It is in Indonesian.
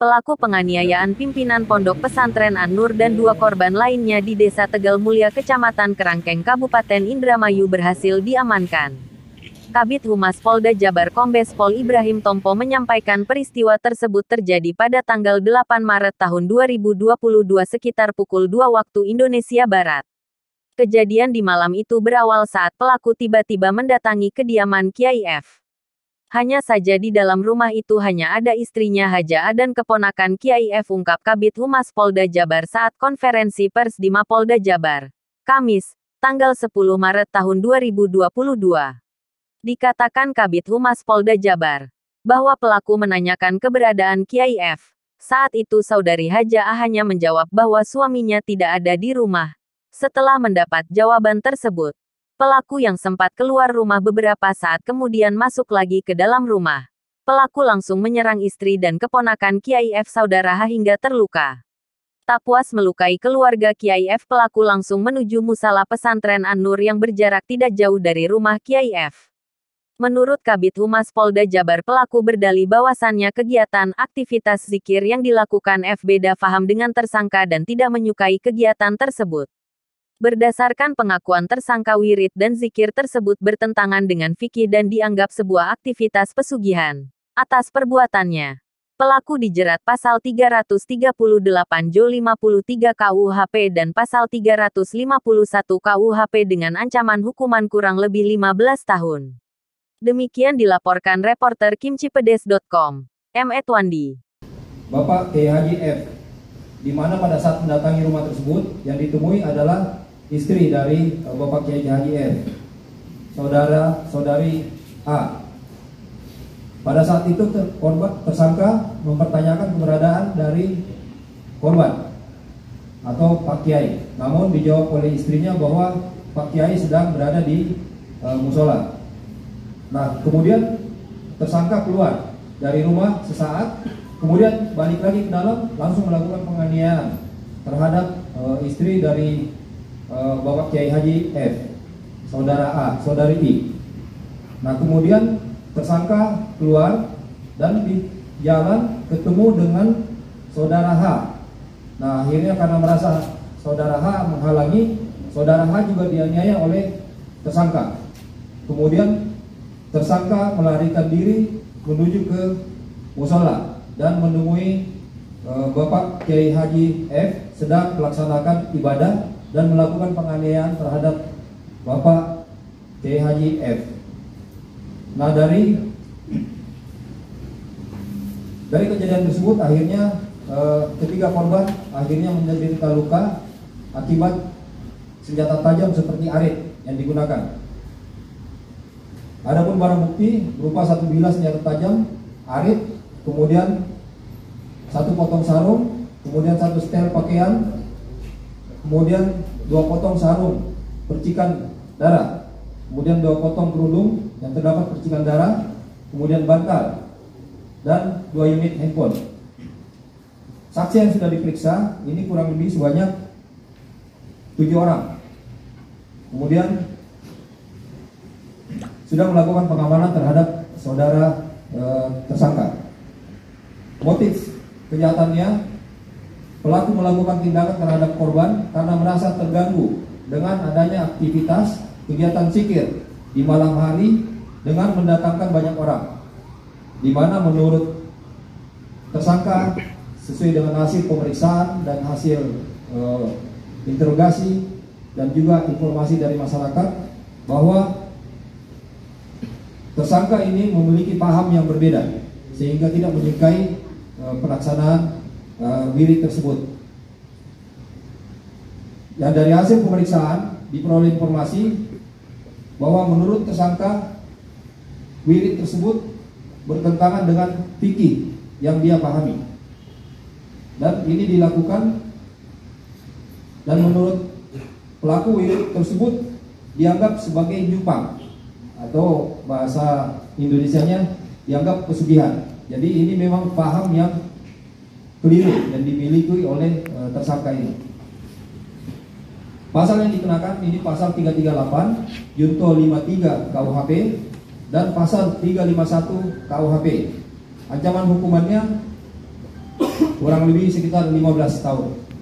pelaku penganiayaan pimpinan Pondok Pesantren An-Nur dan 2 korban lainnya di Desa Tegal Mulia, Kecamatan Kerangkeng, Kabupaten Indramayu berhasil diamankan. Kabid Humas Polda Jabar Kombes Pol Ibrahim Tompo menyampaikan peristiwa tersebut terjadi pada tanggal 8 Maret tahun 2022 sekitar pukul 2 waktu Indonesia Barat. Kejadian di malam itu berawal saat pelaku tiba-tiba mendatangi kediaman Kiai F. Hanya saja di dalam rumah itu hanya ada istrinya Haja A dan keponakan Kiai F, ungkap Kabid Humas Polda Jabar saat konferensi pers di Mapolda Jabar, Kamis, tanggal 10 Maret tahun 2022. Dikatakan Kabid Humas Polda Jabar bahwa pelaku menanyakan keberadaan Kiai F. Saat itu saudari Haja A hanya menjawab bahwa suaminya tidak ada di rumah. Setelah mendapat jawaban tersebut, pelaku yang sempat keluar rumah beberapa saat kemudian masuk lagi ke dalam rumah. Pelaku langsung menyerang istri dan keponakan Kiai F saudara H hingga terluka. Tak puas melukai keluarga Kiai F, pelaku langsung menuju musala pesantren An-Nur yang berjarak tidak jauh dari rumah Kiai F. Menurut Kabid Humas Polda Jabar, pelaku berdalih bahwasannya kegiatan aktivitas zikir yang dilakukan F beda paham dengan tersangka dan tidak menyukai kegiatan tersebut. Berdasarkan pengakuan tersangka, wirid dan zikir tersebut bertentangan dengan fikih dan dianggap sebuah aktivitas pesugihan. Atas perbuatannya, pelaku dijerat pasal 338 Jo 53 KUHP dan pasal 351 KUHP dengan ancaman hukuman kurang lebih 15 tahun. Demikian dilaporkan reporter kimcipedes.com, M. Etwandi. Bapak Kiai Haji F, di mana pada saat mendatangi rumah tersebut yang ditemui adalah istri dari Bapak Kiai Haji F, saudari A. Pada saat itu tersangka mempertanyakan keberadaan dari korban atau Pak Kiai, namun dijawab oleh istrinya bahwa Pak Kiai sedang berada di musola. Nah, kemudian tersangka keluar dari rumah sesaat, kemudian balik lagi ke dalam, langsung melakukan penganiayaan terhadap istri dari Bapak Kiai Haji F, saudara A, saudari I. Nah, kemudian tersangka keluar dan di jalan ketemu dengan saudara H. Nah, akhirnya karena merasa saudara H menghalangi, saudara H juga dianiaya oleh tersangka. Kemudian tersangka melarikan diri menuju ke musola dan menemui Bapak Kiai Haji F sedang melaksanakan ibadah dan melakukan penganiayaan terhadap Bapak Kiai Haji F. Nah, dari kejadian tersebut akhirnya ketiga korban akhirnya menderita luka akibat senjata tajam seperti arit yang digunakan. Adapun barang bukti berupa satu bilah senjata tajam, arit, kemudian satu potong sarung, kemudian satu setel pakaian, kemudian 2 potong sarung percikan darah, kemudian 2 potong kerudung yang terdapat percikan darah, kemudian bantal, dan 2 unit handphone. Saksi yang sudah diperiksa ini kurang lebih sebanyak 7 orang. Kemudian sudah melakukan pengamanan terhadap saudara tersangka. Motif kejahatannya, pelaku melakukan tindakan terhadap korban karena merasa terganggu dengan adanya aktivitas kegiatan zikir di malam hari dengan mendatangkan banyak orang, di mana menurut tersangka sesuai dengan hasil pemeriksaan dan hasil interogasi dan juga informasi dari masyarakat bahwa tersangka ini memiliki paham yang berbeda sehingga tidak menyukai pelaksanaan wirid tersebut. Dan dari hasil pemeriksaan diperoleh informasi bahwa menurut tersangka wirid tersebut bertentangan dengan fikih yang dia pahami. Dan ini dilakukan, dan menurut pelaku wirid tersebut dianggap sebagai nyupang atau bahasa Indonesianya dianggap pesugihan. Jadi ini memang paham yang keliru dan dimiliki oleh tersangka ini. Pasal yang dikenakan ini pasal 338 Junto 53 KUHP dan pasal 351 KUHP. Ancaman hukumannya kurang lebih sekitar 15 tahun.